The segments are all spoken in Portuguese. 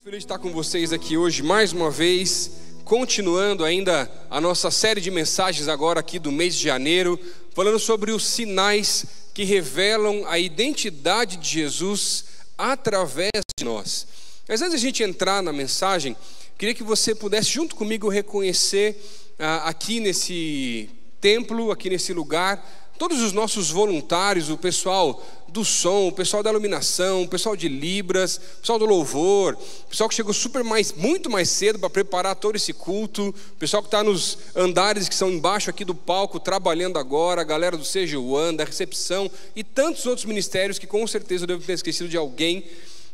Feliz de estar com vocês aqui hoje mais uma vez, continuando ainda a nossa série de mensagens agora aqui do mês de janeiro, falando sobre os sinais que revelam a identidade de Jesus através de nós. Mas antes de a gente entrar na mensagem, queria que você pudesse junto comigo reconhecer aqui nesse templo, aqui nesse lugar, todos os nossos voluntários, o pessoal do som, o pessoal da iluminação, o pessoal de Libras, o pessoal do louvor, o pessoal que chegou muito mais cedo para preparar todo esse culto, o pessoal que está nos andares que são embaixo aqui do palco, trabalhando agora, a galera do CGUAN, da recepção e tantos outros ministérios que com certeza eu devo ter esquecido de alguém.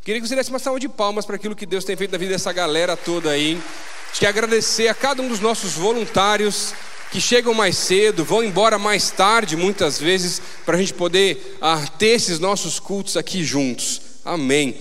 Queria que você desse uma salva de palmas para aquilo que Deus tem feito na vida dessa galera toda aí. Acho que agradecer a cada um dos nossos voluntários que chegam mais cedo, vão embora mais tarde muitas vezes, para a gente poder ter esses nossos cultos aqui juntos. Amém.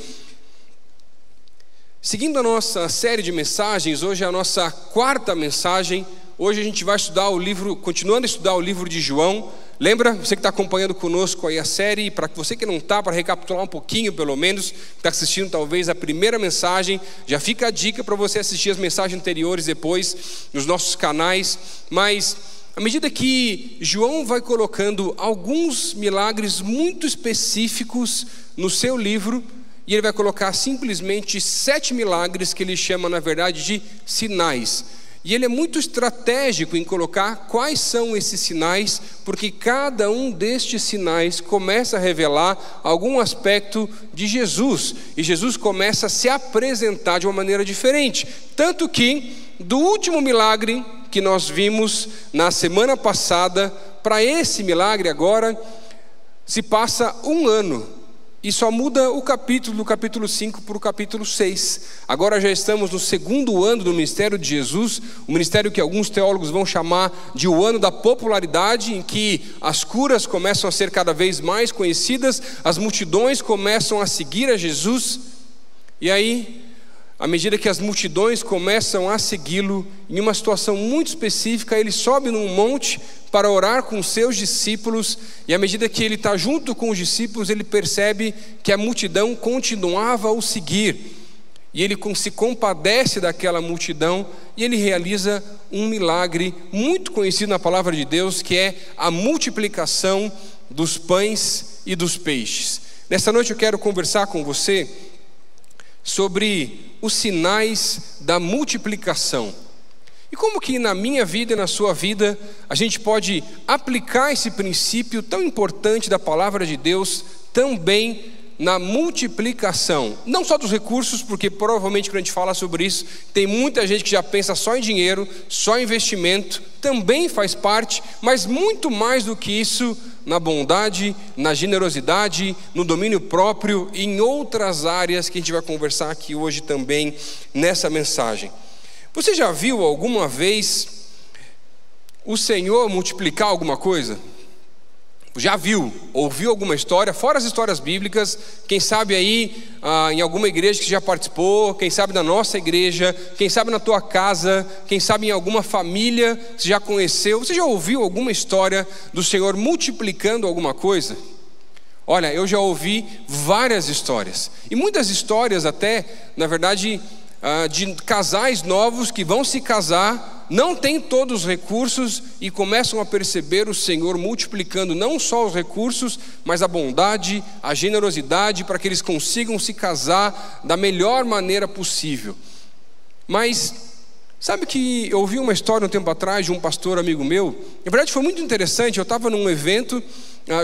Seguindo a nossa série de mensagens, hoje é a nossa quarta mensagem. Hoje a gente vai estudar o livro, continuando a estudar o livro de João. Lembra, você que está acompanhando conosco aí a série, para você que não está, para recapitular um pouquinho pelo menos, que está assistindo talvez a primeira mensagem, já fica a dica para você assistir as mensagens anteriores depois nos nossos canais. Mas à medida que João vai colocando alguns milagres muito específicos no seu livro, e ele vai colocar simplesmente 7 milagres que ele chama na verdade de sinais. E ele é muito estratégico em colocar quais são esses sinais, porque cada um destes sinais começa a revelar algum aspecto de Jesus, e Jesus começa a se apresentar de uma maneira diferente. Tanto que, do último milagre que nós vimos na semana passada, para esse milagre agora, se passa um ano. E só muda o capítulo, do capítulo 5 para o capítulo 6. Agora já estamos no segundo ano do ministério de Jesus, o ministério que alguns teólogos vão chamar de o ano da popularidade, em que as curas começam a ser cada vez mais conhecidas, as multidões começam a seguir a Jesus. E aí, à medida que as multidões começam a segui-lo, em uma situação muito específica, ele sobe num monte para orar com os seus discípulos, e à medida que ele está junto com os discípulos, ele percebe que a multidão continuava a o seguir, e ele se compadece daquela multidão, e ele realiza um milagre muito conhecido na palavra de Deus, que é a multiplicação dos pães e dos peixes. Nessa noite eu quero conversar com você sobre os sinais da multiplicação. E como que na minha vida e na sua vida a gente pode aplicar esse princípio tão importante da palavra de Deus também na multiplicação, não só dos recursos, porque provavelmente quando a gente fala sobre isso, tem muita gente que já pensa só em dinheiro, só em investimento, também faz parte, mas muito mais do que isso, na bondade, na generosidade, no domínio próprio e em outras áreas que a gente vai conversar aqui hoje também nessa mensagem. Você já viu alguma vez o Senhor multiplicar alguma coisa? Já viu? Ouviu alguma história? Fora as histórias bíblicas, quem sabe aí em alguma igreja que já participou, quem sabe na nossa igreja, quem sabe na tua casa, quem sabe em alguma família que você já conheceu. Você já ouviu alguma história do Senhor multiplicando alguma coisa? Olha, eu já ouvi várias histórias, e muitas histórias até, na verdade, de casais novos que vão se casar, não têm todos os recursos e começam a perceber o Senhor multiplicando não só os recursos, mas a bondade, a generosidade, para que eles consigam se casar da melhor maneira possível. Mas sabe que eu ouvi uma história um tempo atrás de um pastor amigo meu. Na verdade foi muito interessante. Eu estava num evento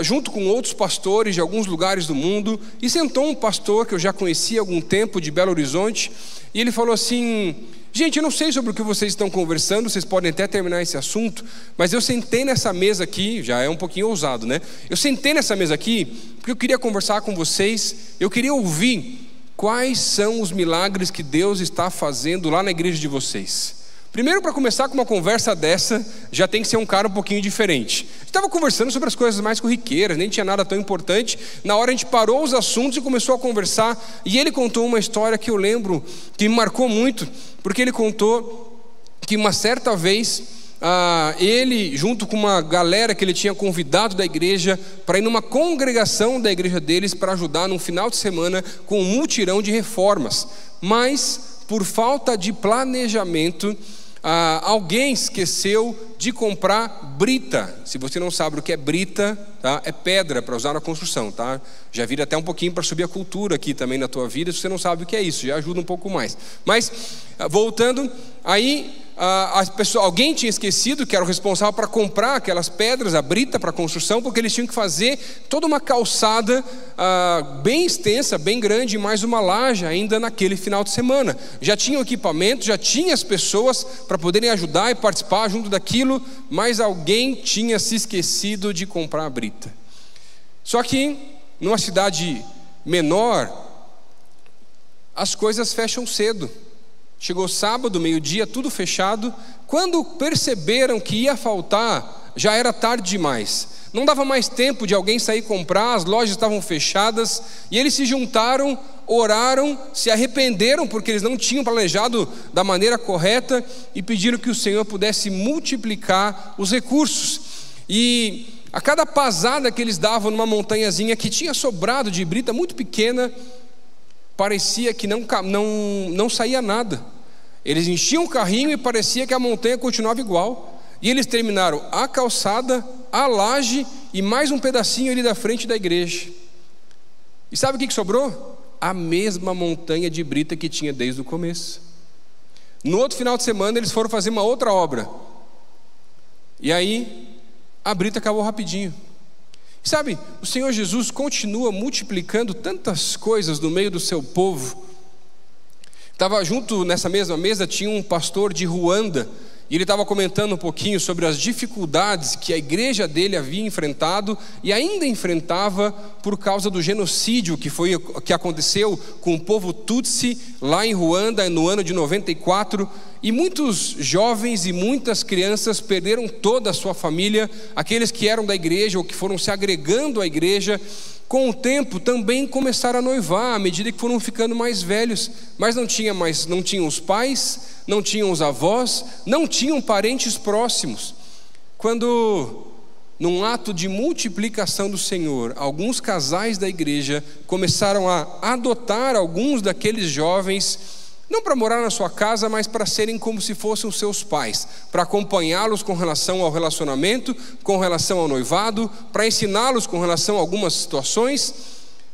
junto com outros pastores de alguns lugares do mundo, e sentou um pastor que eu já conhecia há algum tempo, de Belo Horizonte, e ele falou assim: gente, eu não sei sobre o que vocês estão conversando, vocês podem até terminar esse assunto, mas eu sentei nessa mesa aqui, já é um pouquinho ousado, né? Eu sentei nessa mesa aqui porque eu queria conversar com vocês, eu queria ouvir quais são os milagres que Deus está fazendo lá na igreja de vocês. Primeiro, para começar com uma conversa dessa, já tem que ser um cara um pouquinho diferente. A gente estava conversando sobre as coisas mais corriqueiras, nem tinha nada tão importante. Na hora a gente parou os assuntos e começou a conversar, e ele contou uma história que eu lembro, que me marcou muito, porque ele contou que uma certa vez ele, junto com uma galera que ele tinha convidado da igreja, para ir numa congregação da igreja deles para ajudar num final de semana com um mutirão de reformas. Mas, por falta de planejamento, alguém esqueceu de comprar brita. Se você não sabe o que é brita, tá? É pedra para usar na construção, tá? Já vira até um pouquinho para subir a cultura aqui também na tua vida. Se você não sabe o que é isso, já ajuda um pouco mais. Mas, voltando, aí alguém tinha esquecido, que era o responsável para comprar aquelas pedras, a brita para a construção, porque eles tinham que fazer toda uma calçada bem extensa, bem grande, e mais uma laje ainda naquele final de semana. Já tinha o equipamento, já tinha as pessoas para poderem ajudar e participar junto daquilo, mas alguém tinha se esquecido de comprar a brita. Só que numa cidade menor, as coisas fecham cedo. Chegou sábado, meio-dia, tudo fechado. Quando perceberam que ia faltar, já era tarde demais. Não dava mais tempo de alguém sair comprar, as lojas estavam fechadas. E eles se juntaram, oraram, se arrependeram porque eles não tinham planejado da maneira correta e pediram que o Senhor pudesse multiplicar os recursos. E a cada pasada que eles davam numa montanhazinha que tinha sobrado de brita muito pequena, parecia que não saía nada. Eles enchiam o carrinho e parecia que a montanha continuava igual. E eles terminaram a calçada, a laje e mais um pedacinho ali da frente da igreja. E sabe o que sobrou? A mesma montanha de brita que tinha desde o começo. No outro final de semana eles foram fazer uma outra obra. E aí a brita acabou rapidinho. Sabe, o Senhor Jesus continua multiplicando tantas coisas no meio do seu povo. Estava junto nessa mesma mesa, tinha um pastor de Ruanda, e ele estava comentando um pouquinho sobre as dificuldades que a igreja dele havia enfrentado e ainda enfrentava por causa do genocídio que aconteceu com o povo Tutsi lá em Ruanda no ano de 94. E muitos jovens e muitas crianças perderam toda a sua família. Aqueles que eram da igreja ou que foram se agregando à igreja, com o tempo também começaram a noivar à medida que foram ficando mais velhos, mas não tinham os pais, não tinham os avós, não tinham parentes próximos. Quando, num ato de multiplicação do Senhor, alguns casais da igreja começaram a adotar alguns daqueles jovens, não para morar na sua casa, mas para serem como se fossem os seus pais, para acompanhá-los com relação ao relacionamento, com relação ao noivado, para ensiná-los com relação a algumas situações.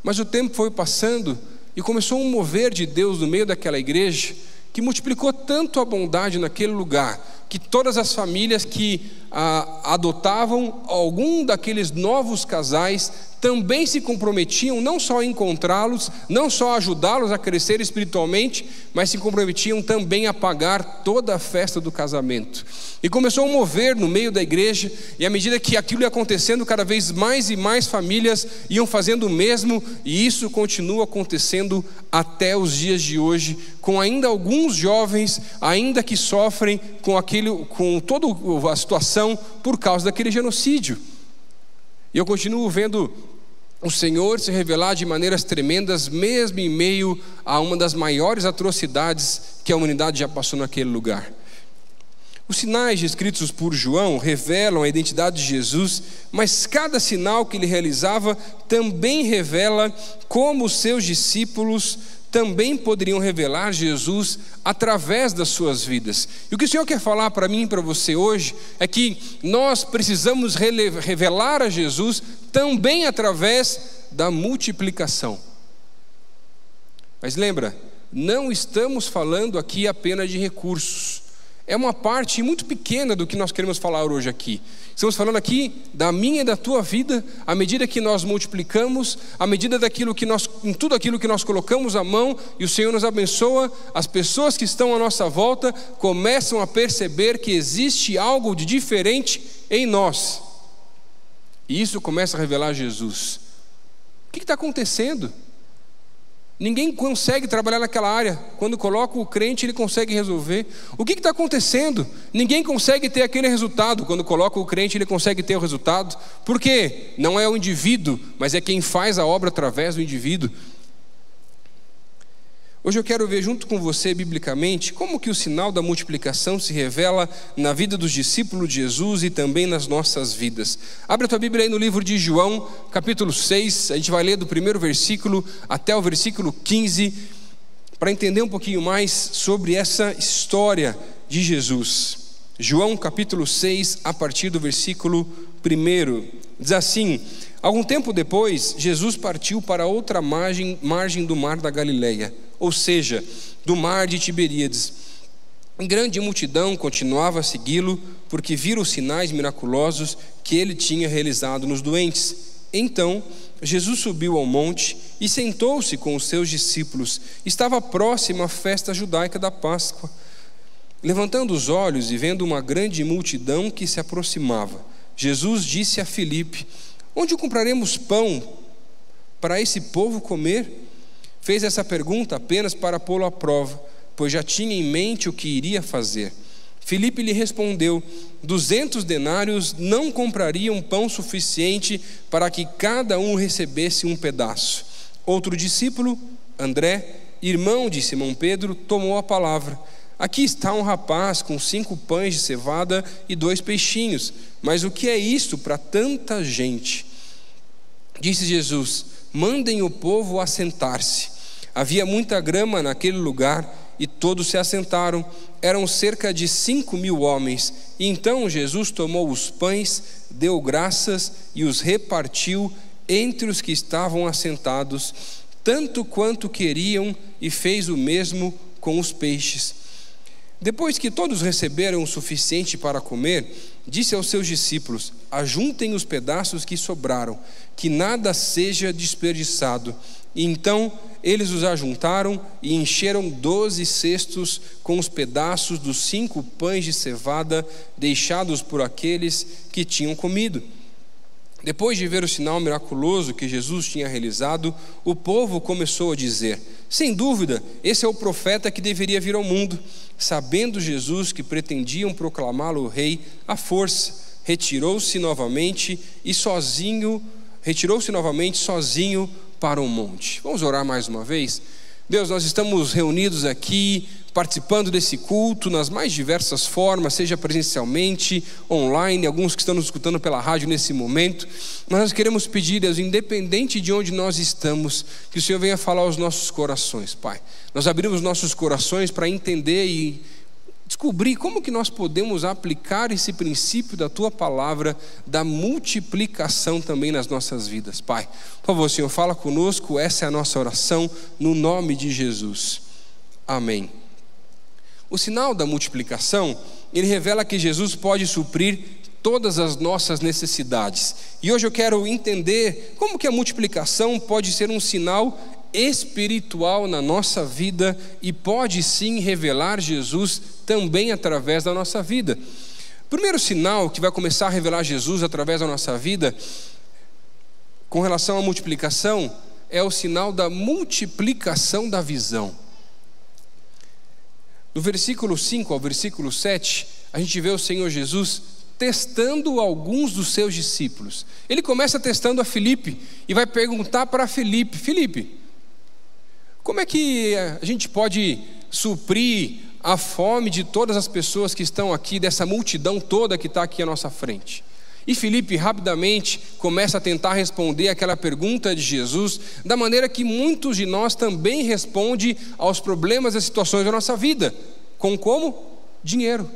Mas o tempo foi passando e começou um mover de Deus no meio daquela igreja, que multiplicou tanto a bondade naquele lugar, que todas as famílias que adotavam algum daqueles novos casais também se comprometiam não só a encontrá-los, não só a ajudá-los a crescer espiritualmente, mas se comprometiam também a pagar toda a festa do casamento. E começou a mover no meio da igreja, e à medida que aquilo ia acontecendo, cada vez mais e mais famílias iam fazendo o mesmo, e isso continua acontecendo até os dias de hoje, com ainda alguns jovens ainda que sofrem com toda a situação por causa daquele genocídio. E eu continuo vendo o Senhor se revelar de maneiras tremendas, mesmo em meio a uma das maiores atrocidades que a humanidade já passou naquele lugar. Os sinais descritos por João revelam a identidade de Jesus, mas cada sinal que ele realizava também revela como os seus discípulos também poderiam revelar Jesus através das suas vidas. E o que o Senhor quer falar para mim e para você hoje é que nós precisamos revelar a Jesus também através da multiplicação. Mas lembra, não estamos falando aqui apenas de recursos. É uma parte muito pequena do que nós queremos falar hoje aqui. Estamos falando aqui da minha e da tua vida, à medida que nós multiplicamos, à medida em tudo aquilo que nós colocamos a mão e o Senhor nos abençoa, as pessoas que estão à nossa volta começam a perceber que existe algo de diferente em nós. E isso começa a revelar Jesus. O que está acontecendo? Ninguém consegue trabalhar naquela área. Quando coloca o crente, ele consegue resolver. O que está acontecendo? Ninguém consegue ter aquele resultado. Quando coloca o crente, ele consegue ter o resultado. Por quê? Não é o indivíduo, mas é quem faz a obra através do indivíduo. Hoje eu quero ver junto com você, biblicamente, como que o sinal da multiplicação se revela na vida dos discípulos de Jesus e também nas nossas vidas. Abre a tua Bíblia aí no livro de João, capítulo 6, a gente vai ler do primeiro versículo até o versículo 15, para entender um pouquinho mais sobre essa história de Jesus. João, capítulo 6, a partir do versículo 1, diz assim: algum tempo depois, Jesus partiu para outra margem do mar da Galileia, ou seja, do mar de Tiberíades. Grande multidão continuava a segui-lo, porque viram os sinais miraculosos que ele tinha realizado nos doentes. Então, Jesus subiu ao monte e sentou-se com os seus discípulos. Estava próxima a festa judaica da Páscoa. Levantando os olhos e vendo uma grande multidão que se aproximava, Jesus disse a Filipe: onde compraremos pão para esse povo comer? Fez essa pergunta apenas para pô-lo à prova, pois já tinha em mente o que iria fazer. Filipe lhe respondeu: 200 denários não comprariam pão suficiente para que cada um recebesse um pedaço. Outro discípulo, André, irmão de Simão Pedro, tomou a palavra: aqui está um rapaz com 5 pães de cevada e 2 peixinhos, mas o que é isto para tanta gente? Disse Jesus: mandem o povo assentar-se. Havia muita grama naquele lugar e todos se assentaram. Eram cerca de 5.000 homens. E então Jesus tomou os pães, deu graças e os repartiu entre os que estavam assentados, tanto quanto queriam, e fez o mesmo com os peixes. Depois que todos receberam o suficiente para comer, disse aos seus discípulos: ajuntem os pedaços que sobraram, que nada seja desperdiçado. E então eles os ajuntaram e encheram 12 cestos com os pedaços dos 5 pães de cevada deixados por aqueles que tinham comido. Depois de ver o sinal miraculoso que Jesus tinha realizado, o povo começou a dizer: sem dúvida, esse é o profeta que deveria vir ao mundo. Sabendo Jesus que pretendiam proclamá-lo rei à força, retirou-se novamente sozinho para o monte. Vamos orar mais uma vez? Deus, nós estamos reunidos aqui, participando desse culto nas mais diversas formas, seja presencialmente, online, alguns que estão nos escutando pela rádio nesse momento. Mas nós queremos pedir, Deus, independente de onde nós estamos, que o Senhor venha falar aos nossos corações, Pai. Nós abrimos nossos corações para entender e descobrir como que nós podemos aplicar esse princípio da Tua palavra, da multiplicação também nas nossas vidas, Pai. Por favor, Senhor, fala conosco, essa é a nossa oração, no nome de Jesus. Amém. O sinal da multiplicação, ele revela que Jesus pode suprir todas as nossas necessidades. E hoje eu quero entender como que a multiplicação pode ser um sinal espiritual na nossa vida e pode sim revelar Jesus também através da nossa vida. O primeiro sinal que vai começar a revelar Jesus através da nossa vida, com relação à multiplicação, é o sinal da multiplicação da visão. Do versículo 5 ao versículo 7, a gente vê o Senhor Jesus testando alguns dos seus discípulos. Ele começa testando a Filipe e vai perguntar para Filipe: Filipe, como é que a gente pode suprir a fome de todas as pessoas que estão aqui, dessa multidão toda que está aqui à nossa frente? E Filipe rapidamente começa a tentar responder aquela pergunta de Jesus da maneira que muitos de nós também respondem aos problemas e situações da nossa vida. Com como? Dinheiro.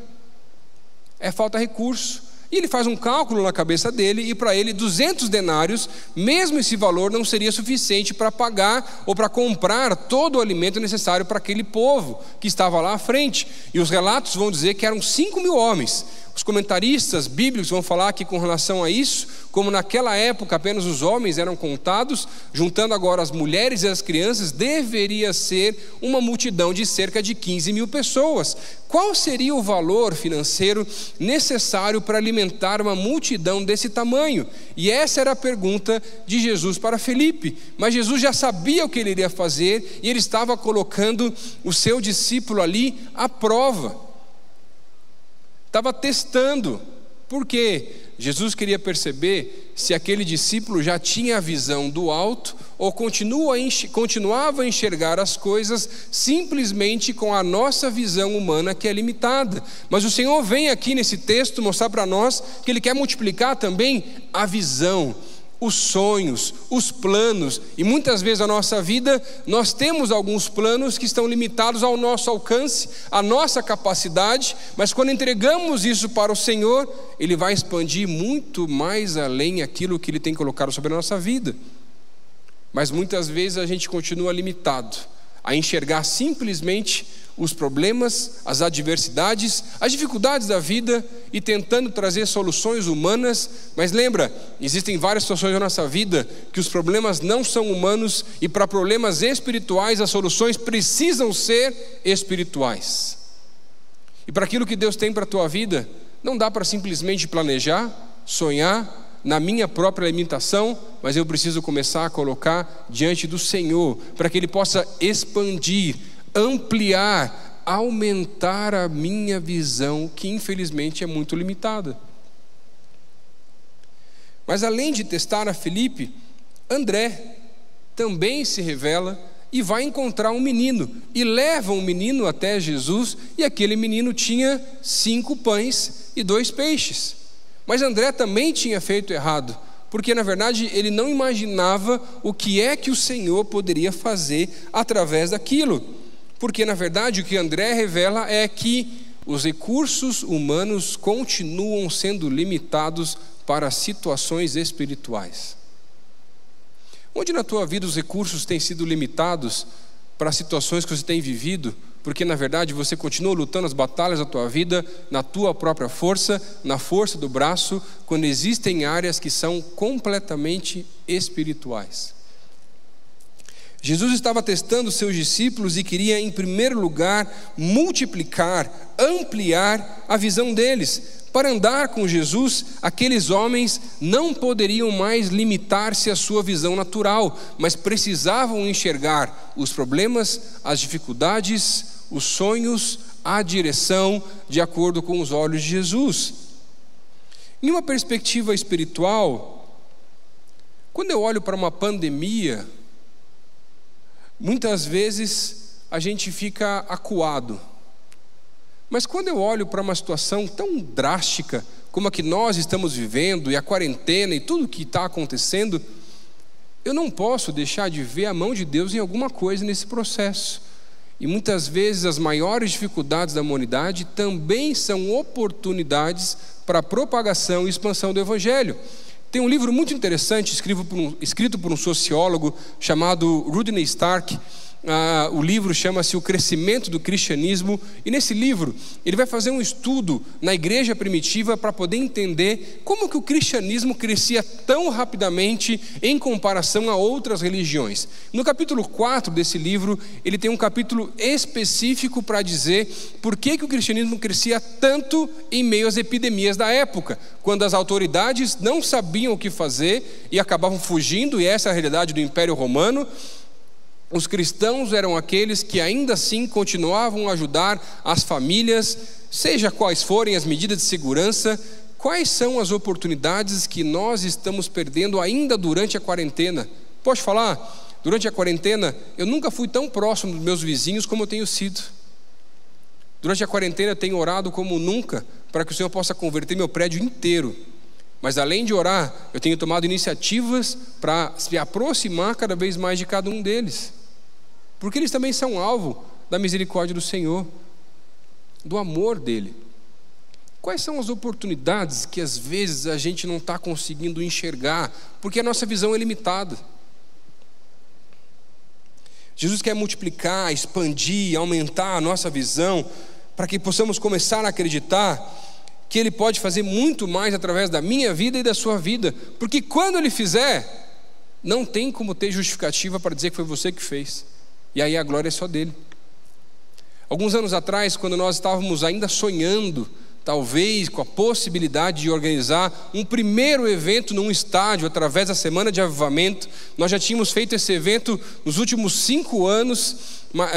Falta recurso. E ele faz um cálculo na cabeça dele e para ele 200 denários, mesmo esse valor não seria suficiente para pagar ou para comprar todo o alimento necessário para aquele povo que estava lá à frente. E os relatos vão dizer que eram 5.000 homens. Os comentaristas bíblicos vão falar que com relação a isso, como naquela época apenas os homens eram contados, juntando agora as mulheres e as crianças, deveria ser uma multidão de cerca de 15.000 pessoas. Qual seria o valor financeiro necessário para alimentar uma multidão desse tamanho? E essa era a pergunta de Jesus para Filipe. Mas Jesus já sabia o que ele iria fazer e ele estava colocando o seu discípulo ali à prova. Estava testando. Por quê? Jesus queria perceber se aquele discípulo já tinha a visão do alto ou continuava a enxergar as coisas simplesmente com a nossa visão humana, que é limitada. Mas o Senhor vem aqui nesse texto mostrar para nós que Ele quer multiplicar também a visão, os sonhos, os planos. E muitas vezes na nossa vida nós temos alguns planos que estão limitados ao nosso alcance, à nossa capacidade, mas quando entregamos isso para o Senhor, Ele vai expandir muito mais além aquilo que Ele tem colocado sobre a nossa vida. Mas muitas vezes a gente continua limitado a enxergar simplesmente os problemas, as adversidades, as dificuldades da vida e tentando trazer soluções humanas. Mas lembra, existem várias situações na nossa vida que os problemas não são humanos, e para problemas espirituais as soluções precisam ser espirituais. E para aquilo que Deus tem para a tua vida, não dá para simplesmente planejar, sonhar na minha própria limitação, mas eu preciso começar a colocar diante do Senhor, para que Ele possa expandir, ampliar, aumentar a minha visão, que infelizmente é muito limitada. Mas além de testar a Felipe, André também se revela e vai encontrar um menino, e leva um menino até Jesus, e aquele menino tinha 5 pães e 2 peixes. Mas André também tinha feito errado, porque na verdade ele não imaginava o que é que o Senhor poderia fazer através daquilo. Porque na verdade o que André revela é que os recursos humanos continuam sendo limitados para situações espirituais. Onde na tua vida os recursos têm sido limitados para situações que você tem vivido, porque na verdade você continua lutando as batalhas da tua vida na tua própria força, na força do braço, quando existem áreas que são completamente espirituais. Jesus estava testando seus discípulos e queria, em primeiro lugar, multiplicar, ampliar a visão deles. Para andar com Jesus, aqueles homens não poderiam mais limitar-se à sua visão natural, mas precisavam enxergar os problemas, as dificuldades, os sonhos, a direção, de acordo com os olhos de Jesus. Em uma perspectiva espiritual, quando eu olho para uma pandemia, muitas vezes a gente fica acuado. Mas quando eu olho para uma situação tão drástica como a que nós estamos vivendo, e a quarentena e tudo o que está acontecendo, eu não posso deixar de ver a mão de Deus em alguma coisa nesse processo. E muitas vezes as maiores dificuldades da humanidade também são oportunidades para a propagação e expansão do Evangelho. Tem um livro muito interessante escrito por um sociólogo chamado Rodney Stark. O livro chama-se O Crescimento do Cristianismo, e nesse livro ele vai fazer um estudo na igreja primitiva para poder entender como que o cristianismo crescia tão rapidamente em comparação a outras religiões. No capítulo 4 desse livro, ele tem um capítulo específico para dizer por que o cristianismo crescia tanto em meio às epidemias da época, quando as autoridades não sabiam o que fazer e acabavam fugindo, e essa é a realidade do Império Romano. Os cristãos eram aqueles que ainda assim continuavam a ajudar as famílias, seja quais forem as medidas de segurança. Quais são as oportunidades que nós estamos perdendo ainda durante a quarentena? Posso falar? Durante a quarentena, eu nunca fui tão próximo dos meus vizinhos como eu tenho sido. Durante a quarentena eu tenho orado como nunca, para que o Senhor possa converter meu prédio inteiro. Mas além de orar, eu tenho tomado iniciativas para se aproximar cada vez mais de cada um deles, porque eles também são alvo da misericórdia do Senhor, do amor dele. Quais são as oportunidades que às vezes a gente não está conseguindo enxergar, porque a nossa visão é limitada? Jesus quer multiplicar, expandir, aumentar a nossa visão, para que possamos começar a acreditar que Ele pode fazer muito mais através da minha vida e da sua vida, porque quando Ele fizer, não tem como ter justificativa para dizer que foi você que fez, e aí a glória é só dele. Alguns anos atrás, quando nós estávamos ainda sonhando, talvez com a possibilidade de organizar um primeiro evento num estádio através da Semana de Avivamento, nós já tínhamos feito esse evento nos últimos 5 anos,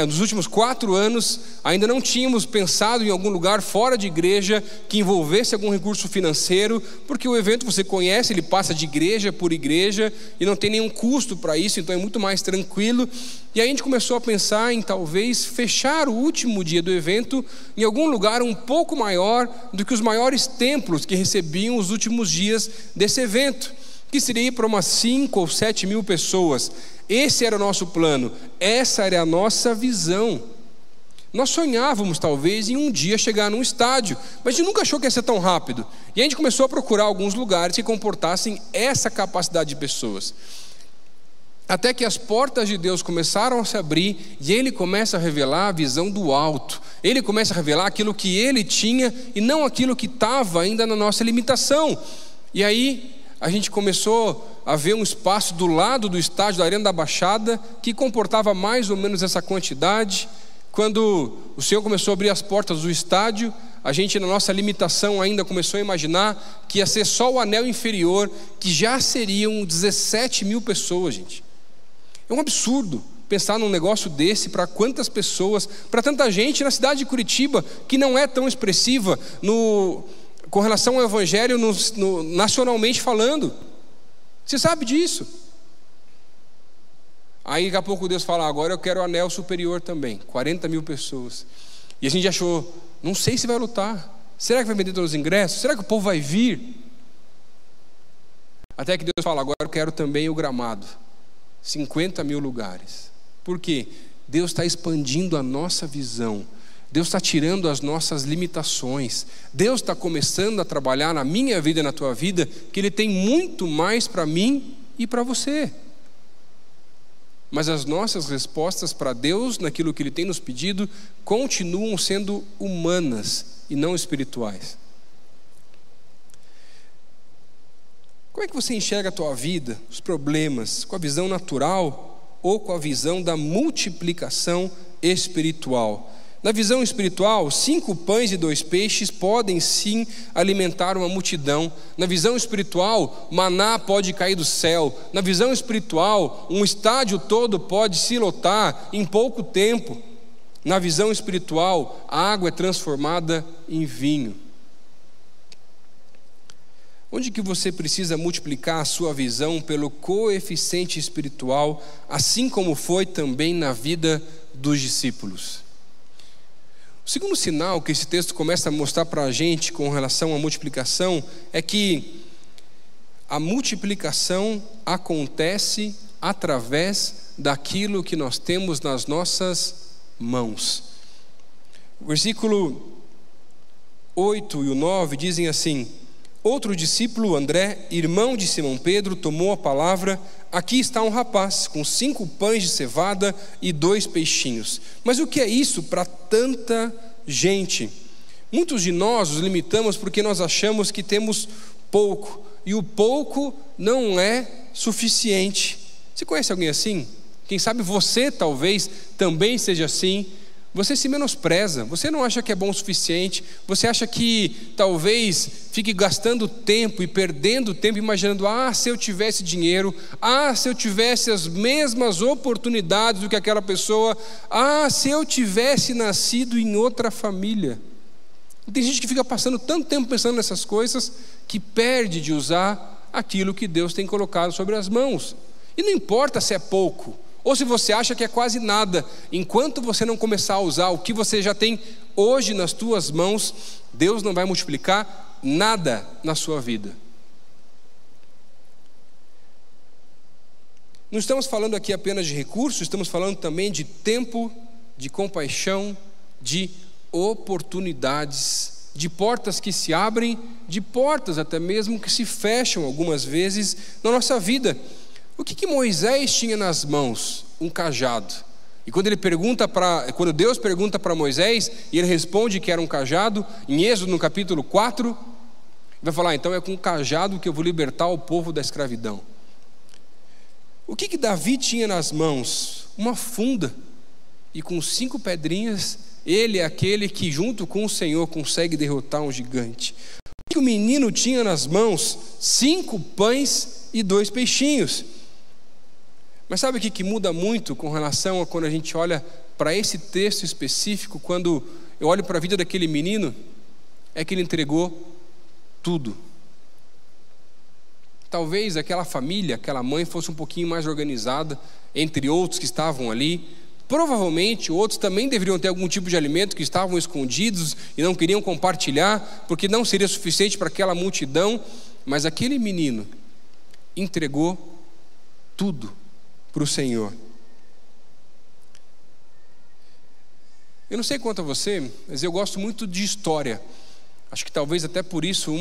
nos últimos 4 anos, ainda não tínhamos pensado em algum lugar fora de igreja que envolvesse algum recurso financeiro, porque o evento, você conhece, ele passa de igreja por igreja e não tem nenhum custo para isso, então é muito mais tranquilo. E aí a gente começou a pensar em talvez fechar o último dia do evento em algum lugar um pouco maior do que os maiores templos que recebiam os últimos dias desse evento, que seria para umas 5 ou 7 mil pessoas. Esse era o nosso plano, essa era a nossa visão. Nós sonhávamos talvez em um dia chegar num estádio, mas a gente nunca achou que ia ser tão rápido. E a gente começou a procurar alguns lugares que comportassem essa capacidade de pessoas. Até que as portas de Deus começaram a se abrir e Ele começa a revelar a visão do alto. Ele começa a revelar aquilo que Ele tinha e não aquilo que estava ainda na nossa limitação. E aí a gente começou a ver um espaço do lado do estádio da Arena da Baixada que comportava mais ou menos essa quantidade. Quando o Senhor começou a abrir as portas do estádio, a gente, na nossa limitação, ainda começou a imaginar que ia ser só o anel inferior, que já seriam 17 mil pessoas, gente. É um absurdo pensar num negócio desse para quantas pessoas, para tanta gente na cidade de Curitiba, que não é tão expressiva com relação ao Evangelho nacionalmente falando. Você sabe disso. Aí daqui a pouco Deus fala, agora eu quero o anel superior também, 40 mil pessoas. E a gente achou, não sei se vai lutar. Será que vai vender todos os ingressos? Será que o povo vai vir? Até que Deus fala, agora eu quero também o gramado. 50 mil lugares. Por quê? Deus está expandindo a nossa visão. Deus está tirando as nossas limitações. Deus está começando a trabalhar na minha vida e na tua vida, que Ele tem muito mais para mim e para você. Mas as nossas respostas para Deus, naquilo que Ele tem nos pedido, continuam sendo humanas e não espirituais. Como é que você enxerga a tua vida, os problemas, com a visão natural ou com a visão da multiplicação espiritual? Na visão espiritual, 5 pães e 2 peixes podem sim alimentar uma multidão. Na visão espiritual, maná pode cair do céu. Na visão espiritual, um estádio todo pode se lotar em pouco tempo. Na visão espiritual, a água é transformada em vinho. Onde que você precisa multiplicar a sua visão pelo coeficiente espiritual, assim como foi também na vida dos discípulos? O segundo sinal que esse texto começa a mostrar para a gente com relação à multiplicação é que a multiplicação acontece através daquilo que nós temos nas nossas mãos. O versículo 8 e o 9 dizem assim: outro discípulo, André, irmão de Simão Pedro, tomou a palavra. Aqui está um rapaz com 5 pães de cevada e 2 peixinhos. Mas o que é isso para tanta gente? Muitos de nós nos limitamos porque nós achamos que temos pouco, e o pouco não é suficiente. Você conhece alguém assim? Quem sabe você talvez também seja assim. Você se menospreza, você não acha que é bom o suficiente, você acha que talvez fique gastando tempo e perdendo tempo imaginando, se eu tivesse dinheiro, se eu tivesse as mesmas oportunidades do que aquela pessoa, se eu tivesse nascido em outra família. E tem gente que fica passando tanto tempo pensando nessas coisas que perde de usar aquilo que Deus tem colocado sobre as mãos. E não importa se é pouco, ou se você acha que é quase nada, enquanto você não começar a usar o que você já tem hoje nas tuas mãos, Deus não vai multiplicar nada na sua vida. Não estamos falando aqui apenas de recursos, estamos falando também de tempo, de compaixão, de oportunidades, de portas que se abrem, de portas até mesmo que se fecham algumas vezes na nossa vida. O que Moisés tinha nas mãos? Um cajado. E quando Deus pergunta para Moisés, e ele responde que era um cajado, em Êxodo no capítulo 4, vai falar, então é com um cajado que eu vou libertar o povo da escravidão. O que Davi tinha nas mãos? Uma funda. E com 5 pedrinhas, ele é aquele que junto com o Senhor consegue derrotar um gigante. O que o menino tinha nas mãos? 5 pães e 2 peixinhos. Mas sabe o que muda muito com relação a quando a gente olha para esse texto específico, quando eu olho para a vida daquele menino, é que ele entregou tudo. Talvez aquela família, aquela mãe fosse um pouquinho mais organizada, entre outros que estavam ali. Provavelmente outros também deveriam ter algum tipo de alimento que estavam escondidos e não queriam compartilhar, porque não seria suficiente para aquela multidão. Mas aquele menino entregou tudo para o Senhor. Eu não sei quanto a você, mas eu gosto muito de história. Acho que talvez até por isso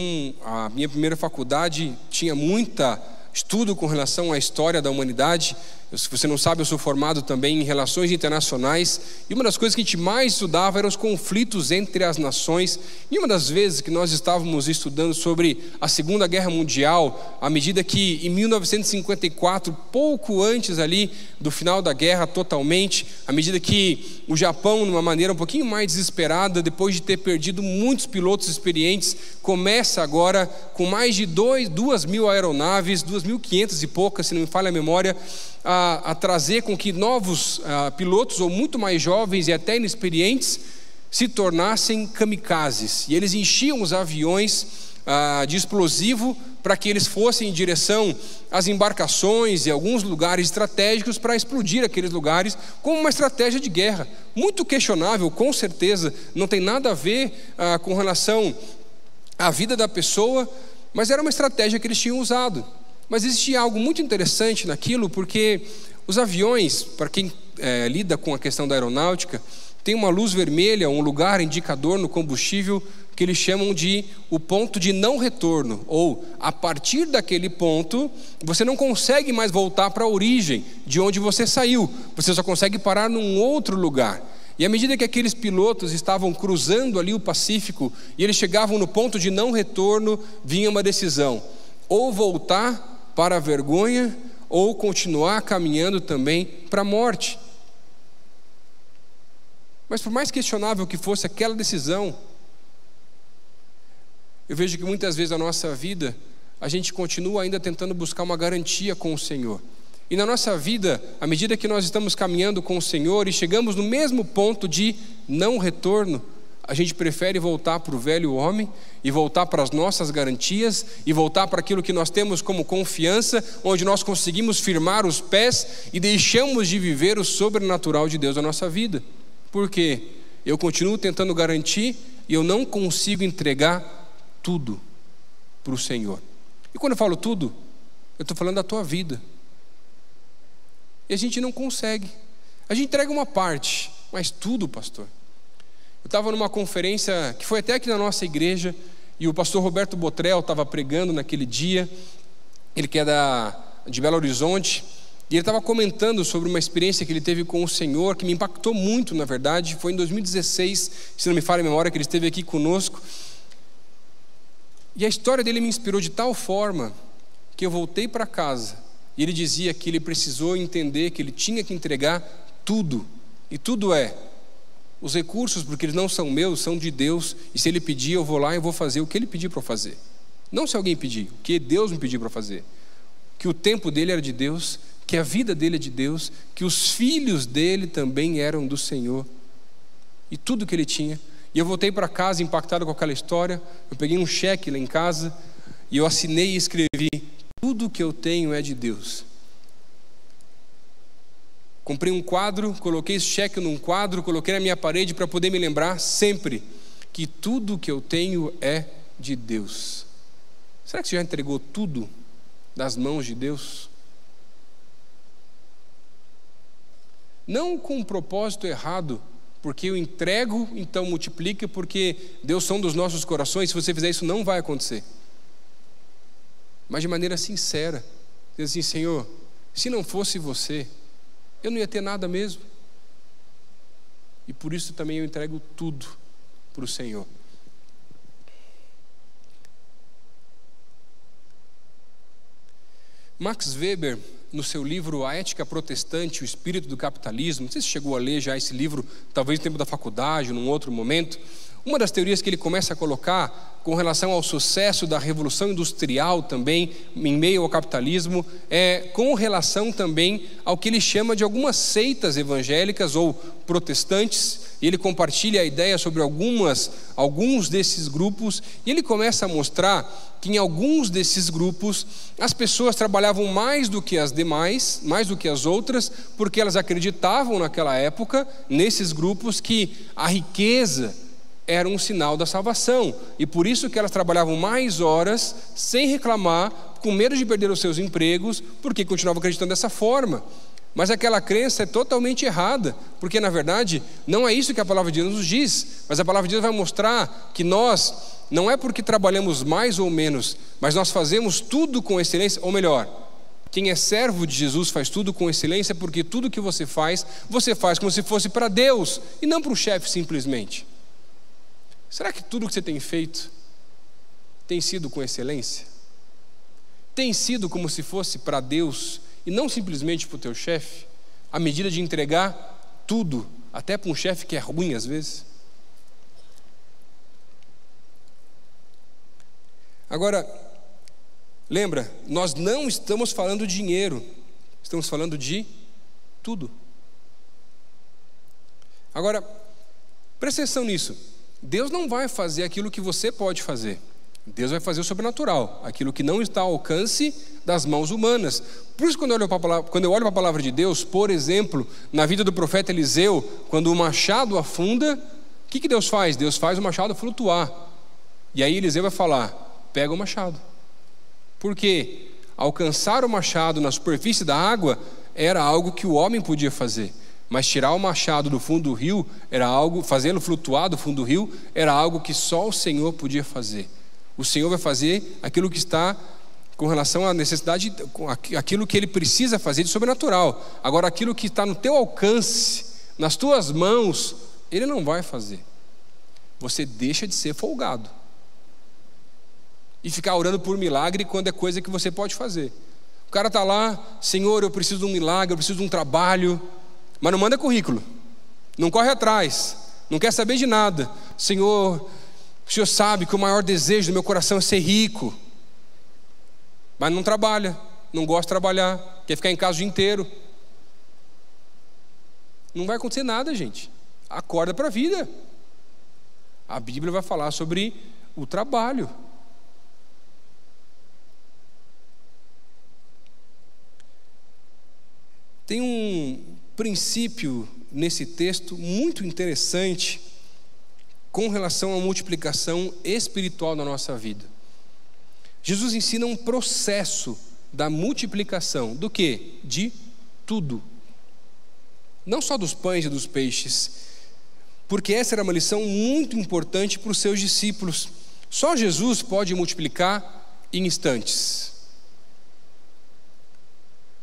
a minha primeira faculdade tinha muita estudo com relação à história da humanidade. Se você não sabe, eu sou formado também em relações internacionais, e uma das coisas que a gente mais estudava eram os conflitos entre as nações. E uma das vezes que nós estávamos estudando sobre a Segunda Guerra Mundial, à medida que em 1954, pouco antes ali do final da guerra totalmente, à medida que o Japão, de uma maneira um pouquinho mais desesperada, depois de ter perdido muitos pilotos experientes, começa agora com mais de 2.000 aeronaves, 2.500 e poucas, se não me falha a memória, a trazer com que novos pilotos, ou muito mais jovens e até inexperientes, se tornassem kamikazes. E eles enchiam os aviões de explosivo para que eles fossem em direção às embarcações e alguns lugares estratégicos para explodir aqueles lugares, como uma estratégia de guerra. Muito questionável, com certeza, não tem nada a ver com relação à vida da pessoa, mas era uma estratégia que eles tinham usado. Mas existia algo muito interessante naquilo, porque os aviões, para quem lida com a questão da aeronáutica, tem uma luz vermelha, um lugar indicador no combustível que eles chamam de o ponto de não retorno, ou a partir daquele ponto você não consegue mais voltar para a origem de onde você saiu, você só consegue parar num outro lugar. E à medida que aqueles pilotos estavam cruzando ali o Pacífico e eles chegavam no ponto de não retorno, vinha uma decisão: ou voltar para a vergonha, ou continuar caminhando também para a morte. Mas por mais questionável que fosse aquela decisão, eu vejo que muitas vezes na nossa vida a gente continua ainda tentando buscar uma garantia com o Senhor. E na nossa vida, à medida que nós estamos caminhando com o Senhor e chegamos no mesmo ponto de não retorno, a gente prefere voltar para o velho homem e voltar para as nossas garantias e voltar para aquilo que nós temos como confiança, onde nós conseguimos firmar os pés e deixamos de viver o sobrenatural de Deus na nossa vida. Por quê? Eu continuo tentando garantir e eu não consigo entregar tudo para o Senhor. E quando eu falo tudo, eu estou falando da tua vida. E a gente não consegue. A gente entrega uma parte, mas tudo, pastor. Eu estava numa conferência que foi até aqui na nossa igreja, e o pastor Roberto Botrel estava pregando naquele dia. Ele que é de Belo Horizonte, e ele estava comentando sobre uma experiência que ele teve com o Senhor, que me impactou muito, na verdade. Foi em 2016, se não me falha a memória, que ele esteve aqui conosco. E a história dele me inspirou de tal forma que eu voltei para casa, e ele dizia que ele precisou entender que ele tinha que entregar tudo. E tudo os recursos, porque eles não são meus, são de Deus, e se Ele pedir, eu vou lá e vou fazer o que Ele pedir para eu fazer. Não se alguém pedir, o que Deus me pediu para fazer. Que o tempo dele era de Deus, que a vida dele é de Deus, que os filhos dele também eram do Senhor, e tudo que ele tinha. E eu voltei para casa impactado com aquela história. Eu peguei um cheque lá em casa, e eu assinei e escrevi: tudo que eu tenho é de Deus. Comprei um quadro, coloquei esse cheque num quadro, coloquei na minha parede para poder me lembrar sempre que tudo que eu tenho é de Deus. Será que você já entregou tudo das mãos de Deus? Não com um propósito errado, porque eu entrego, então multiplica, porque Deus sonda os nossos corações. Se você fizer isso, não vai acontecer. Mas de maneira sincera, diz assim: Senhor, se não fosse você, eu não ia ter nada mesmo. E por isso também eu entrego tudo para o Senhor. Max Weber, no seu livro A Ética Protestante, o Espírito do Capitalismo, não sei se chegou a ler já esse livro, talvez no tempo da faculdade, num outro momento. Uma das teorias que ele começa a colocar com relação ao sucesso da Revolução Industrial também, em meio ao capitalismo, é com relação também ao que ele chama de algumas seitas evangélicas ou protestantes, e ele compartilha a ideia sobre alguns desses grupos, e ele começa a mostrar que em alguns desses grupos as pessoas trabalhavam mais do que as demais, mais do que as outras, porque elas acreditavam naquela época, nesses grupos, que a riqueza era um sinal da salvação, e por isso que elas trabalhavam mais horas, sem reclamar, com medo de perder os seus empregos, porque continuavam acreditando dessa forma. Mas aquela crença é totalmente errada, porque na verdade não é isso que a palavra de Deus nos diz, mas a palavra de Deus vai mostrar que nós, não é porque trabalhamos mais ou menos, mas nós fazemos tudo com excelência, ou melhor, quem é servo de Jesus faz tudo com excelência, porque tudo que você faz como se fosse para Deus, e não para o chefe simplesmente. Será que tudo que você tem feito tem sido com excelência? Tem sido como se fosse para Deus e não simplesmente para o teu chefe, à medida de entregar tudo, até para um chefe que é ruim às vezes? Agora, lembra, nós não estamos falando de dinheiro, estamos falando de tudo. Agora, presta atenção nisso. Deus não vai fazer aquilo que você pode fazer. Deus vai fazer o sobrenatural, aquilo que não está ao alcance das mãos humanas. Por isso, quando eu olho para a palavra de Deus, por exemplo, na vida do profeta Eliseu, quando o machado afunda, o que Deus faz? Deus faz o machado flutuar. E aí Eliseu vai falar: pega o machado. Porque alcançar o machado na superfície da água era algo que o homem podia fazer. Mas tirar o machado do fundo do rio era algo, fazê-lo flutuar do fundo do rio, era algo que só o Senhor podia fazer. O Senhor vai fazer aquilo que está com relação à necessidade, aquilo que Ele precisa fazer de sobrenatural. Agora, aquilo que está no teu alcance, nas tuas mãos, Ele não vai fazer. Você deixa de ser folgado e ficar orando por milagre quando é coisa que você pode fazer. O cara está lá: Senhor, eu preciso de um milagre, eu preciso de um trabalho, mas não manda currículo, não corre atrás, não quer saber de nada. Senhor, o Senhor sabe que o maior desejo do meu coração é ser rico, mas não trabalha, não gosta de trabalhar, quer ficar em casa o dia inteiro. Não vai acontecer nada, gente. Acorda para a vida. A Bíblia vai falar sobre o trabalho. Tem um princípio nesse texto muito interessante com relação à multiplicação espiritual na nossa vida. Jesus ensina um processo da multiplicação do quê? De tudo. Não só dos pães e dos peixes, porque essa era uma lição muito importante para os seus discípulos. Só Jesus pode multiplicar em instantes.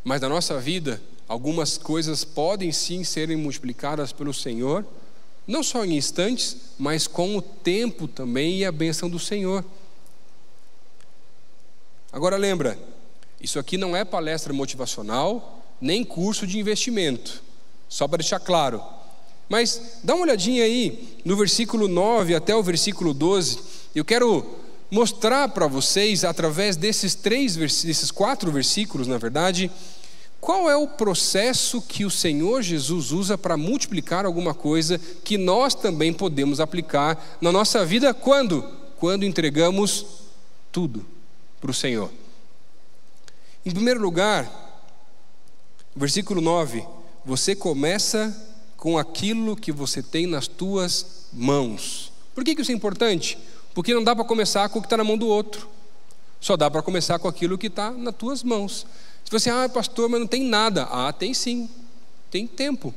Mas na nossa vida, algumas coisas podem sim serem multiplicadas pelo Senhor, não só em instantes, mas com o tempo também e a bênção do Senhor. Agora lembra, isso aqui não é palestra motivacional, nem curso de investimento, só para deixar claro. Mas dá uma olhadinha aí no versículo 9 até o versículo 12. Eu quero mostrar para vocês, através desses 4 versículos, na verdade, qual é o processo que o Senhor Jesus usa para multiplicar alguma coisa que nós também podemos aplicar na nossa vida. Quando? Quando entregamos tudo para o Senhor. Em primeiro lugar, versículo 9: você começa com aquilo que você tem nas tuas mãos. Por que isso é importante? Porque não dá para começar com o que está na mão do outro, só dá para começar com aquilo que está nas tuas mãos. Se você, pastor, mas não tem nada. Tem sim, tem tempo.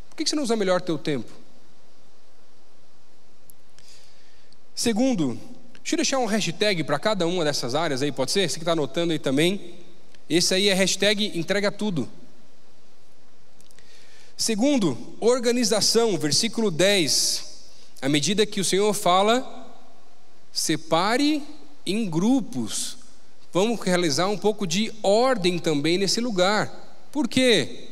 Por que você não usa melhor teu tempo? Segundo, deixa eu deixar um hashtag para cada uma dessas áreas aí, pode ser? Você que está anotando aí também. Esse aí é hashtag entrega tudo. Segundo, organização, versículo 10. À medida que o Senhor fala, separe em grupos. Vamos realizar um pouco de ordem também nesse lugar. Por quê?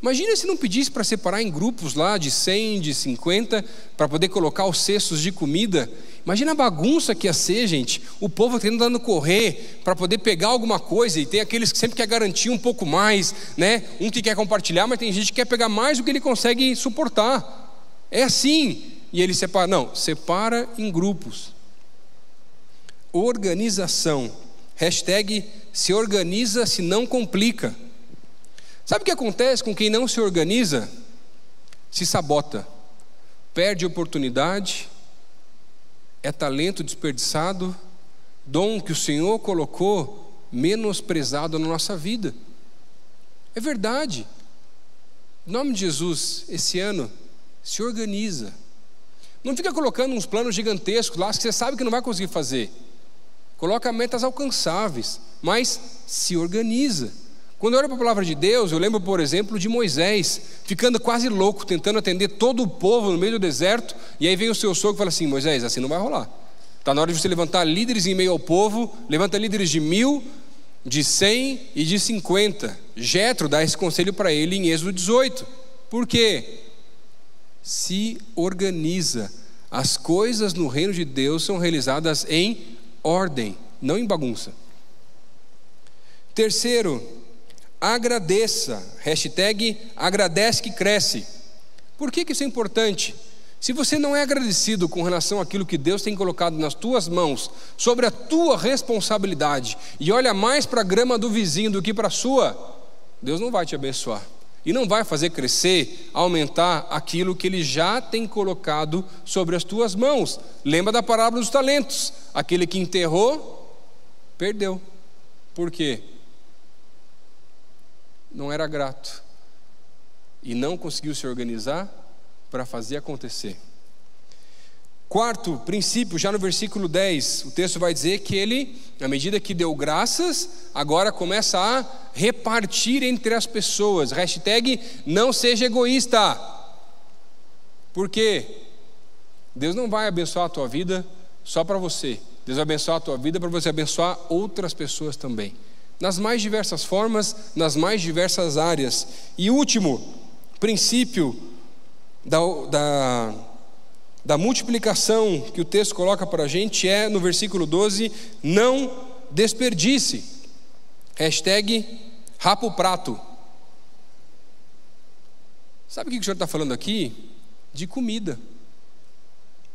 Imagina se não pedisse para separar em grupos lá de 100, de 50, para poder colocar os cestos de comida. Imagina a bagunça que ia ser, gente. O povo tentando correr para poder pegar alguma coisa, e tem aqueles que sempre quer garantir um pouco mais, né? Um que quer compartilhar, mas tem gente que quer pegar mais do que ele consegue suportar. É assim. E ele separa, não, separa em grupos. Organização. Hashtag se organiza, se não complica. Sabe o que acontece com quem não se organiza? Se sabota, perde oportunidade, é talento desperdiçado, dom que o Senhor colocou menosprezado na nossa vida. É verdade. Em nome de Jesus, esse ano, se organiza. Não fica colocando uns planos gigantescos lá que você sabe que não vai conseguir fazer. Coloca metas alcançáveis, mas se organiza. Quando eu olho para a palavra de Deus, eu lembro, por exemplo, de Moisés, ficando quase louco, tentando atender todo o povo no meio do deserto, e aí vem o seu sogro e fala assim: Moisés, assim não vai rolar. Está na hora de você levantar líderes em meio ao povo, levanta líderes de 1000, de 100 e de 50. Jetro dá esse conselho para ele em Êxodo 18. Por quê? Se organiza. As coisas no reino de Deus são realizadas em ordem, não em bagunça. Terceiro, agradeça. Hashtag agradece que cresce. Por que isso é importante? Se você não é agradecido com relação àquilo que Deus tem colocado nas tuas mãos, sobre a tua responsabilidade, e olha mais para a grama do vizinho do que para a sua, Deus não vai te abençoar. E não vai fazer crescer, aumentar aquilo que Ele já tem colocado sobre as tuas mãos. Lembra da parábola dos talentos. Aquele que enterrou, perdeu. Por quê? Não era grato. E não conseguiu se organizar para fazer acontecer. Quarto princípio, já no versículo 10, o texto vai dizer que ele, à medida que deu graças, agora começa a repartir entre as pessoas. Hashtag não seja egoísta. Por quê? Deus não vai abençoar a tua vida só para você. Deus vai abençoar a tua vida para você abençoar outras pessoas também. Nas mais diversas formas, nas mais diversas áreas. E último princípio da multiplicação que o texto coloca para a gente é, no versículo 12, não desperdice. Hashtag rapa o prato. Sabe o que o Senhor está falando aqui? De comida.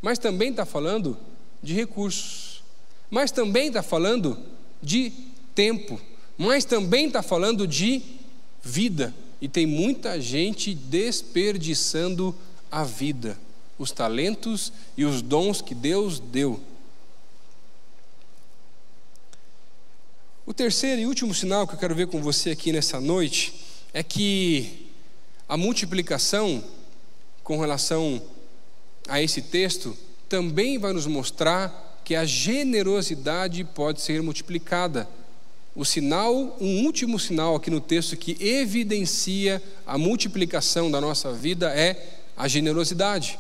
Mas também está falando de recursos. Mas também está falando de tempo. Mas também está falando de vida. E tem muita gente desperdiçando a vida, os talentos e os dons que Deus deu. O terceiro e último sinal que eu quero ver com você aqui nessa noite é que a multiplicação, com relação a esse texto, também vai nos mostrar que a generosidade pode ser multiplicada. O sinal, um último sinal aqui no texto que evidencia a multiplicação da nossa vida é a generosidade.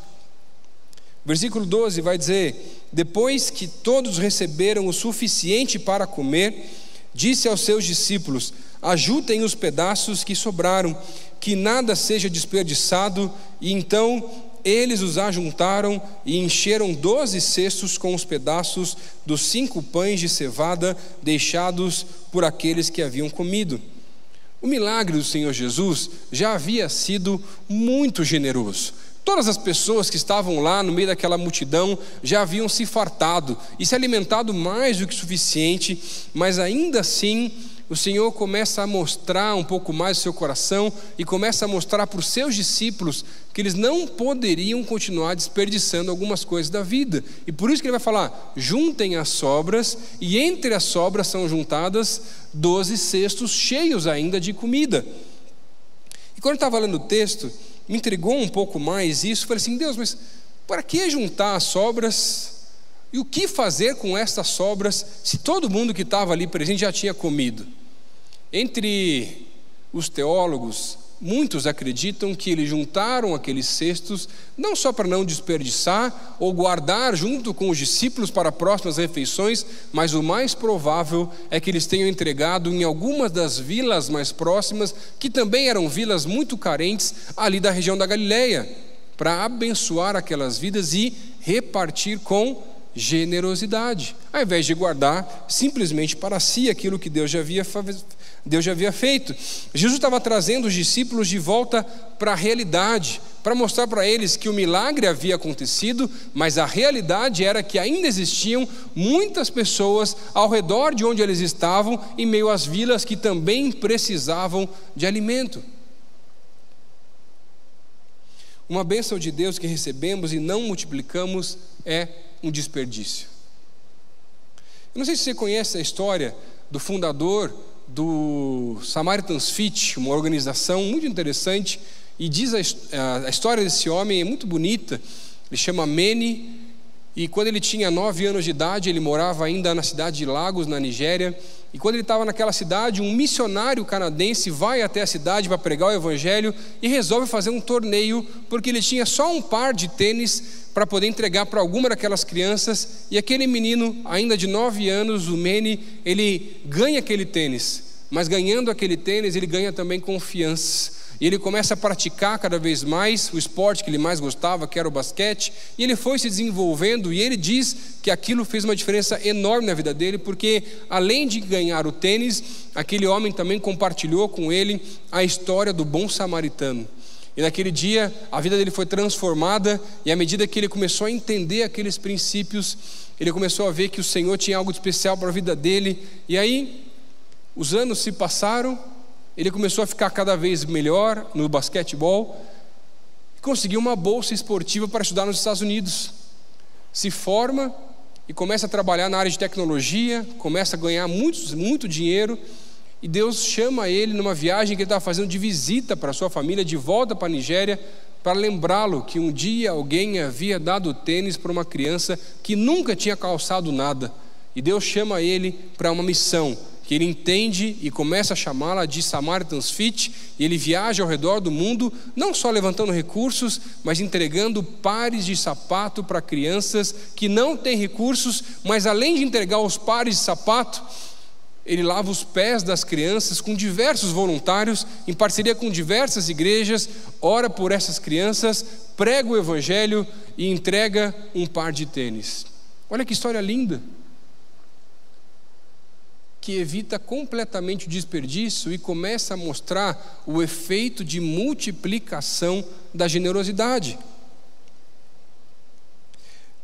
Versículo 12 vai dizer: depois que todos receberam o suficiente para comer, disse aos seus discípulos: ajuntem os pedaços que sobraram, que nada seja desperdiçado. E então eles os ajuntaram e encheram 12 cestos com os pedaços dos 5 pães de cevada deixados por aqueles que haviam comido. O milagre do Senhor Jesus já havia sido muito generoso. Todas as pessoas que estavam lá no meio daquela multidão já haviam se fartado e se alimentado mais do que suficiente, mas ainda assim o Senhor começa a mostrar um pouco mais o seu coração e começa a mostrar para os seus discípulos que eles não poderiam continuar desperdiçando algumas coisas da vida. E por isso que ele vai falar: juntem as sobras, e entre as sobras são juntadas 12 cestos cheios ainda de comida. E quando eu estava lendo o texto, me intrigou um pouco mais isso. Eu falei assim: Deus, mas para que juntar as sobras? E o que fazer com estas sobras se todo mundo que estava ali presente já tinha comido? Entre os teólogos muitos acreditam que eles juntaram aqueles cestos não só para não desperdiçar ou guardar junto com os discípulos para próximas refeições, mas o mais provável é que eles tenham entregado em algumas das vilas mais próximas, que também eram vilas muito carentes ali da região da Galileia, para abençoar aquelas vidas e repartir com generosidade, ao invés de guardar simplesmente para si aquilo que Deus já havia feito. Jesus estava trazendo os discípulos de volta para a realidade, para mostrar para eles que o milagre havia acontecido, mas a realidade era que ainda existiam muitas pessoas ao redor de onde eles estavam, em meio às vilas que também precisavam de alimento. Uma bênção de Deus que recebemos e não multiplicamos é um desperdício. Eu não sei se você conhece a história do fundador do Samaritan's Fit, uma organização muito interessante, e diz a história desse homem é muito bonita. Ele chama Mene, e quando ele tinha 9 anos de idade, ele morava ainda na cidade de Lagos, na Nigéria, e quando ele estava naquela cidade, um missionário canadense vai até a cidade para pregar o evangelho e resolve fazer um torneio, porque ele tinha só um par de tênis para poder entregar para alguma daquelas crianças, e aquele menino, ainda de 9 anos, o Mene, ele ganha aquele tênis, mas ganhando aquele tênis, ele ganha também confiança, e ele começa a praticar cada vez mais o esporte que ele mais gostava, que era o basquete, e ele foi se desenvolvendo, e ele diz que aquilo fez uma diferença enorme na vida dele, porque além de ganhar o tênis, aquele homem também compartilhou com ele a história do bom samaritano. E naquele dia, a vida dele foi transformada, e à medida que ele começou a entender aqueles princípios, ele começou a ver que o Senhor tinha algo de especial para a vida dele, e aí, os anos se passaram, ele começou a ficar cada vez melhor no basquetebol, conseguiu uma bolsa esportiva para estudar nos Estados Unidos, se forma e começa a trabalhar na área de tecnologia, começa a ganhar muito dinheiro, e Deus chama ele numa viagem que ele estava fazendo de visita para a sua família, de volta para a Nigéria, para lembrá-lo que um dia alguém havia dado tênis para uma criança que nunca tinha calçado nada, e Deus chama ele para uma missão, que ele entende e começa a chamá-la de Samaritan's Fit, e ele viaja ao redor do mundo, não só levantando recursos, mas entregando pares de sapato para crianças que não têm recursos, mas além de entregar os pares de sapato, ele lava os pés das crianças com diversos voluntários, em parceria com diversas igrejas, ora por essas crianças, prega o evangelho e entrega um par de tênis. Olha que história linda, que evita completamente o desperdício e começa a mostrar o efeito de multiplicação da generosidade.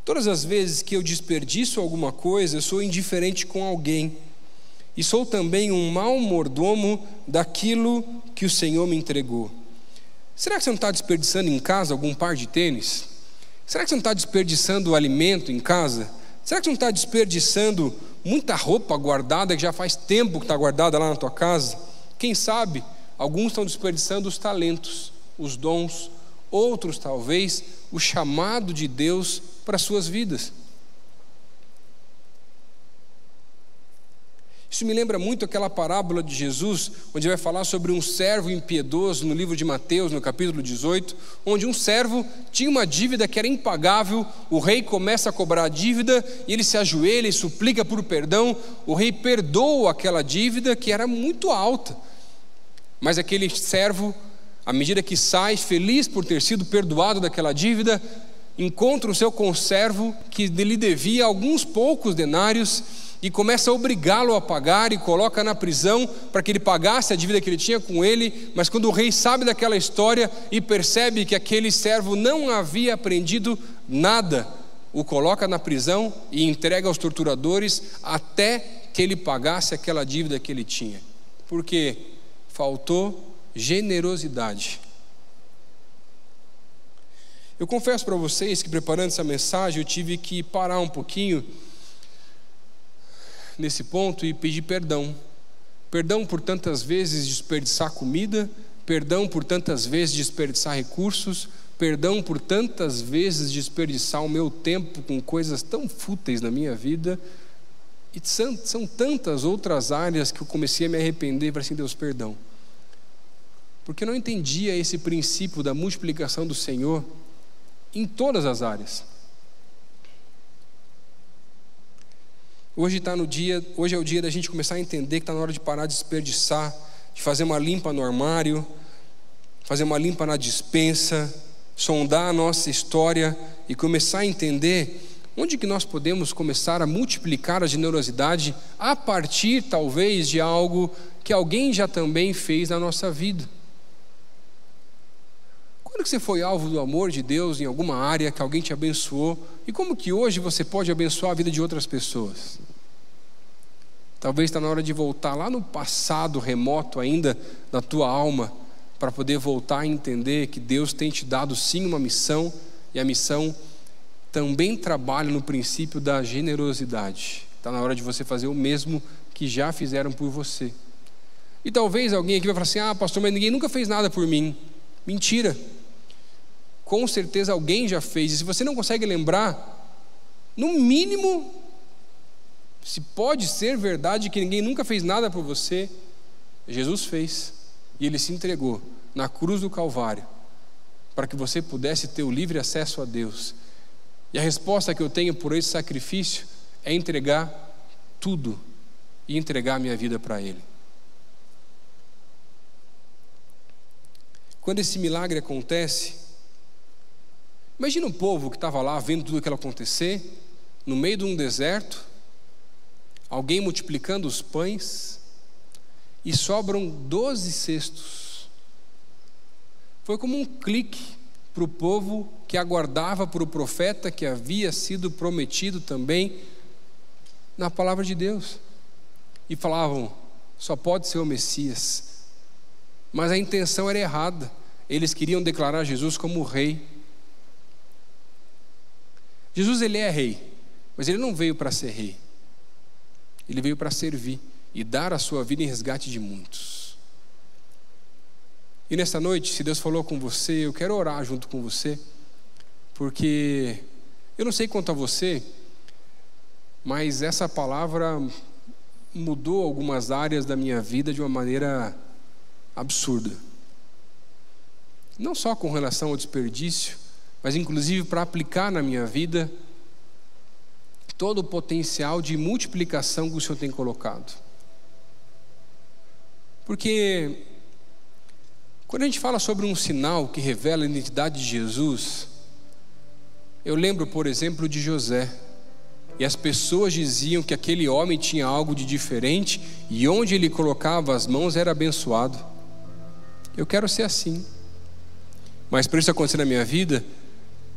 Todas as vezes que eu desperdiço alguma coisa, eu sou indiferente com alguém, e sou também um mau mordomo daquilo que o Senhor me entregou. Será que você não está desperdiçando em casa algum par de tênis? Será que você não está desperdiçando alimento em casa? Será que você não está desperdiçando muita roupa guardada, que já faz tempo que está guardada lá na tua casa? Quem sabe, alguns estão desperdiçando os talentos, os dons, outros talvez o chamado de Deus para as suas vidas. Isso me lembra muito aquela parábola de Jesus, onde vai falar sobre um servo impiedoso no livro de Mateus, no capítulo 18, onde um servo tinha uma dívida que era impagável, o rei começa a cobrar a dívida, e ele se ajoelha e suplica por perdão, o rei perdoa aquela dívida que era muito alta, mas aquele servo, à medida que sai, feliz por ter sido perdoado daquela dívida, encontra o seu conservo que lhe devia alguns poucos denários, e começa a obrigá-lo a pagar e coloca na prisão para que ele pagasse a dívida que ele tinha com ele. Mas quando o rei sabe daquela história e percebe que aquele servo não havia aprendido nada, o coloca na prisão e entrega aos torturadores até que ele pagasse aquela dívida que ele tinha, porque faltou generosidade. Eu confesso para vocês que, preparando essa mensagem, eu tive que parar um pouquinho nesse ponto e pedir perdão. Perdão por tantas vezes desperdiçar comida, perdão por tantas vezes desperdiçar recursos, perdão por tantas vezes desperdiçar o meu tempo com coisas tão fúteis na minha vida, e são tantas outras áreas que eu comecei a me arrepender e falei assim: Deus, perdão. porque não entendia esse princípio da multiplicação do Senhor em todas as áreas. Hoje é o dia da gente começar a entender que está na hora de parar de desperdiçar, de fazer uma limpa no armário, fazer uma limpa na despensa, sondar a nossa história e começar a entender onde que nós podemos começar a multiplicar a generosidade a partir, talvez, de algo que alguém já também fez na nossa vida. Quando que você foi alvo do amor de Deus em alguma área que alguém te abençoou? E como que hoje você pode abençoar a vida de outras pessoas? Talvez está na hora de voltar lá no passado remoto ainda da tua alma, para poder voltar a entender que Deus tem te dado sim uma missão, e a missão também trabalha no princípio da generosidade. Está na hora de você fazer o mesmo que já fizeram por você. E talvez alguém aqui vai falar assim: pastor, mas ninguém nunca fez nada por mim. Mentira. Com certeza alguém já fez. E se você não consegue lembrar, no mínimo, se pode ser verdade que ninguém nunca fez nada por você, Jesus fez. E Ele se entregou na cruz do Calvário para que você pudesse ter o livre acesso a Deus. E a resposta que eu tenho por esse sacrifício é entregar tudo e entregar a minha vida para Ele. Quando esse milagre acontece, imagina um povo que estava lá vendo tudo aquilo acontecer, no meio de um deserto, alguém multiplicando os pães, e sobram 12 cestos. Foi como um clique para o povo que aguardava por o profeta que havia sido prometido também na palavra de Deus. E falavam: só pode ser o Messias. Mas a intenção era errada. Eles queriam declarar Jesus como rei. Jesus, Ele é rei, mas Ele não veio para ser rei. Ele veio para servir e dar a sua vida em resgate de muitos. E nessa noite, se Deus falou com você, eu quero orar junto com você, porque eu não sei quanto a você, mas essa palavra mudou algumas áreas da minha vida de uma maneira absurda. Não só com relação ao desperdício, mas inclusive para aplicar na minha vida todo o potencial de multiplicação que o Senhor tem colocado. Porque quando a gente fala sobre um sinal que revela a identidade de Jesus, eu lembro, por exemplo, de José. E as pessoas diziam que aquele homem tinha algo de diferente, e onde ele colocava as mãos era abençoado. Eu quero ser assim. Mas para isso acontecer na minha vida,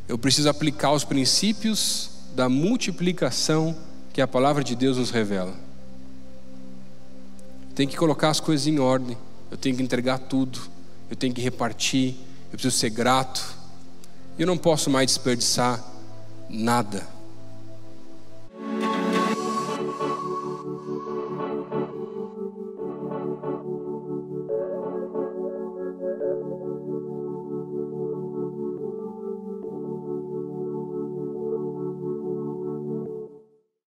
eu preciso aplicar os princípios da multiplicação que a palavra de Deus nos revela. Eu tenho que colocar as coisas em ordem, eu tenho que entregar tudo, eu tenho que repartir, eu preciso ser grato. Eu não posso mais desperdiçar nada.